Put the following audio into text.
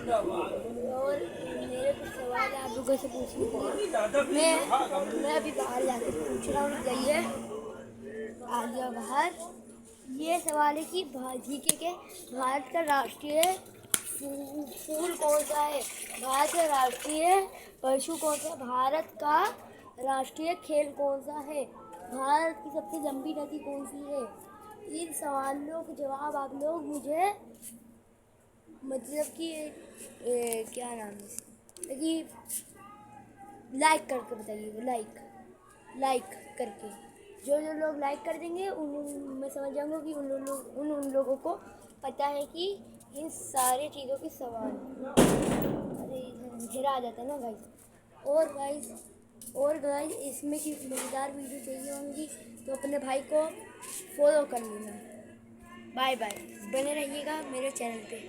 और मेरे कुछ सवाल है आप लोगों से पूछने के लिए। मैं अभी बाहर जाकर पूछ रहा हूँ, जाइए आ गया बाहर। ये सवाल है कि जीके के भारत का राष्ट्रीय फूल कौन सा है, भारत का राष्ट्रीय पशु कौन सा है, भारत का राष्ट्रीय खेल कौन सा है, भारत की सबसे लंबी नदी कौन सी है। इन सवालों के जवाब आप लोग मुझे मतलब कि क्या नाम है इसका, कि लाइक करके बताइए, लाइक करके। जो जो लोग लाइक कर देंगे मैं समझ जाऊँगा कि उन लोगों को पता है कि इन सारी चीज़ों की सवाल। अरे अंधेरा आ जाता है ना गाइस। और गाइस इसमें की मज़ेदार वीडियो चाहिए होंगी तो अपने भाई को फॉलो कर लेना। बाय बाय, बने रहिएगा मेरे चैनल पे।